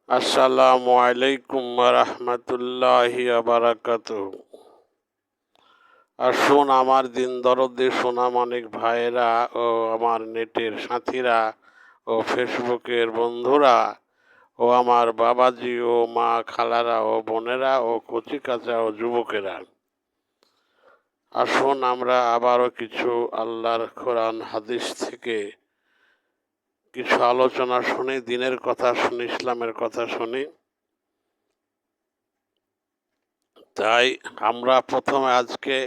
আসসালামু আলাইকুম রাহমাতুল্লাহি ওয়া বারাকাতুহু। আসুন আমার দিন দরদে সোনাম অনেক ভাইয়েরা ও আমার নেটের সাথীরা ও ফেসবুকের বন্ধুরা ও আমার বাবাজি ও মা খালারা ও বোনেরা ও কচিকাঁচা ও যুবকেরা, আসুন আমরা আবারও কিছু আল্লাহর কোরআন হাদিস থেকে কিছু আলোচনা শুনি, দিনের কথা শুনি, ইসলামের কথা শুনি। তাই আমরা প্রথমে আজকে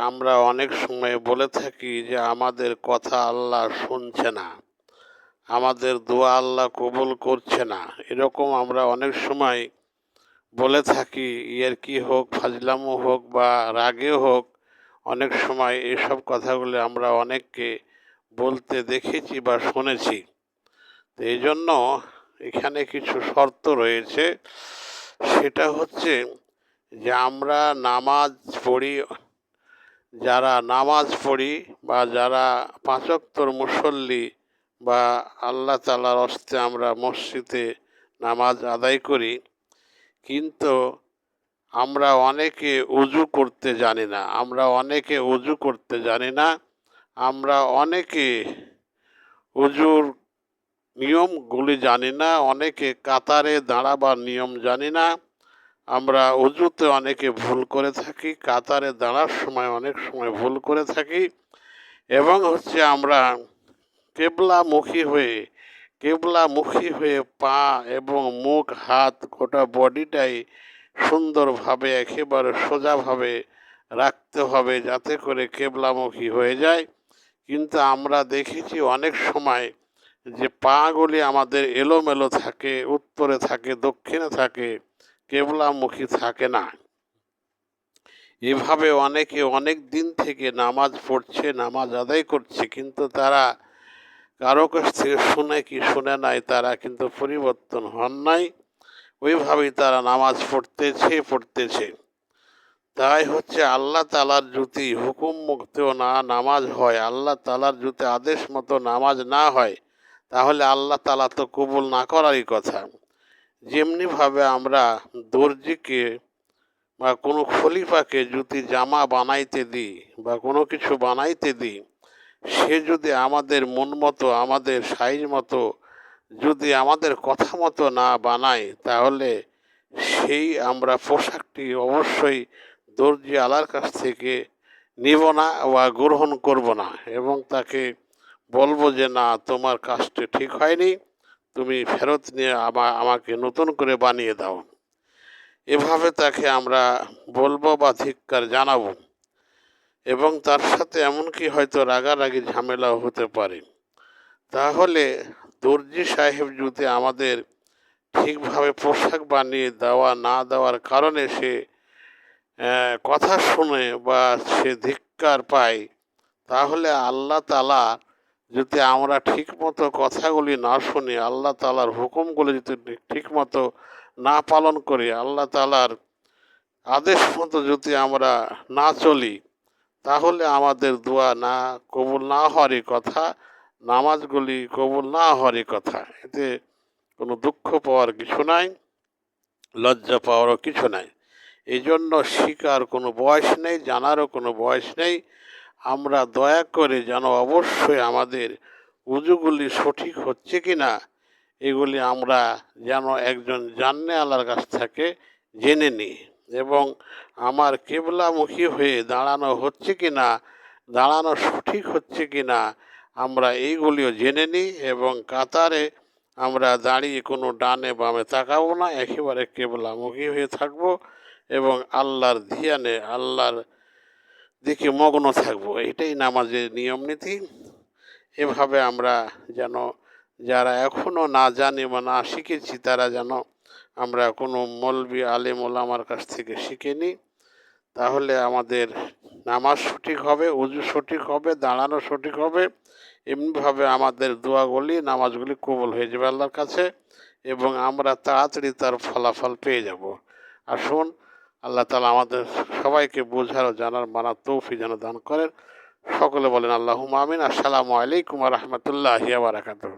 আমরা অনেক সময় বলে থাকি যে আমাদের কথা আল্লাহ শুনছে না, আমাদের দোয়া আল্লাহ কবুল করছে না। এরকম আমরা অনেক সময় বলে থাকি, কি হোক, ফাজলামো হোক বা রাগে হোক, অনেক সময় এসব কথাগুলো আমরা অনেককে বলতে দেখেছি বা শুনেছি। তো এই জন্য এখানে কিছু শর্ত রয়েছে। সেটা হচ্ছে যে আমরা যারা নামাজ পড়ি বা যারা পাঁচ ওয়াক্তর মুসল্লি বা আল্লাহ তাআলার হস্তে আমরা মসজিদে নামাজ আদায় করি, কিন্তু আমরা অনেকে উজু করতে জানি না। আমরা অনেকে উজুর নিয়মগুলি জানি না, অনেকে কাতারে দাঁড়াবার নিয়ম জানি না। আমরা উজুতে অনেকে ভুল করে থাকি, কাতারে দাঁড়ার সময় অনেক সময় ভুল করে থাকি, এবং আমরা কেবলামুখী হয়ে পা এবং মুখ, হাত, গোটা বডিটাই সুন্দরভাবে একেবারে সোজাভাবে রাখতে হবে যাতে করে কেবলামুখী হয়ে যায়। কিন্তু আমরা দেখেছি অনেক সময় যে পাগুলি আমাদের এলোমেলো থাকে, উত্তরে থাকে, দক্ষিণে থাকে, কেবলামুখী থাকে না। এভাবে অনেকে অনেক দিন থেকে নামাজ পড়ছে, নামাজ আদায় করছে, কিন্তু তারা কারো কাছ থেকে শুনে কি শুনে নাই, তারা কিন্তু পরিবর্তন হন নাই। ওইভাবেই তারা নামাজ পড়তেছে। তাই আল্লাহ তাআলার যদি হুকুম মুক্তেও না নামাজ হয়, আল্লাহ তাআলার যদি আদেশ মতো নামাজ না হয়, তাহলে আল্লাহ তাআলা তো কবুল না করারই কথা। যেমনিভাবে আমরা দর্জিকে বা কোনো খলিফাকে যদি জামা বানাইতে দিই বা কোনো কিছু বানাইতে দিই, সে যদি আমাদের মন মতো, আমাদের সাইজ মতো, যদি আমাদের কথা মতো না বানায়, তাহলে সেই আমরা পোশাকটি অবশ্যই দর্জি আলার কাছ থেকে নিব না বা গ্রহণ করব না, এবং তাকে বলবো যে না, তোমার কাজটি ঠিক হয়নি, তুমি ফেরত নিয়ে আমাকে নতুন করে বানিয়ে দাও। এভাবে তাকে আমরা বলবো বা ধিক্কার জানাবো, এবং তার সাথে এমনকি হয়তো রাগারাগি ঝামেলাও হতে পারে। তাহলে দর্জি সাহেব যদি আমাদের ঠিকভাবে পোশাক বানিয়ে দেওয়া না দেওয়ার কারণে সে কথা শুনে বা সে ধিক্কার পায়, তাহলে আল্লাহ তাআলা যদি আমরা ঠিকমতো কথাগুলি না শুনি, আল্লাহ তাআলার হুকুমগুলি যদি ঠিকমতো না পালন করি, আল্লাহ তাআলার আদেশ মতো যদি আমরা না চলি, তাহলে আমাদের দোয়া কবুল না হওয়ারই কথা, নামাজগুলি কবুল না হওয়ারই কথা। এতে কোনো দুঃখ পাওয়ার কিছু নাই, লজ্জা পাওয়ারও কিছু নাই। এই জন্য শিখার কোনো বয়স নেই, জানারও কোনো বয়স নেই। আমরা দয়া করে যেন অবশ্যই আমাদের উজুগুলি সঠিক হচ্ছে কি না, এগুলি আমরা যেন একজন জান্নেওয়ালার কাছ থেকে জেনে নিই, এবং আমার কেবলামুখী হয়ে দাঁড়ানো হচ্ছে কি না, দাঁড়ানো সঠিক হচ্ছে কি না, আমরা এইগুলিও জেনে নিই, এবং কাতারে আমরা দাঁড়িয়ে কোনো ডানে বামে তাকাবো না, একেবারে কেবলামুখী হয়ে থাকবো এবং আল্লাহর ধ্যানে, আল্লাহর দিকে মগ্ন থাকবো। এটাই নামাজের নিয়ম নীতি। এভাবে আমরা যেন, যারা এখনও না জানি বা না শিখেছি, তারা যেন আমরা কোনো মৌলবি আলেম ওলামার কাছ থেকে শিখে নিই, তাহলে আমাদের নামাজ সঠিক হবে, উজু সঠিক হবে, দাঁড়ানো সঠিক হবে। এমনিভাবে আমাদের দোয়াগুলি, নামাজগুলি কবুল হয়ে যাবে আল্লাহর কাছে, এবং আমরা তাড়াতাড়ি তার ফলাফল পেয়ে যাব। আসুন, আল্লাহ তাআলা আমাদের সবাইকে বোঝার ও জানার মানার তৌফিক যেন দান করেন। সকলে বলেন আল্লাহুম্মা আমিন। আসসালামু আলাইকুম ওয়া রাহমাতুল্লাহি ওয়া বারাকাতুহু।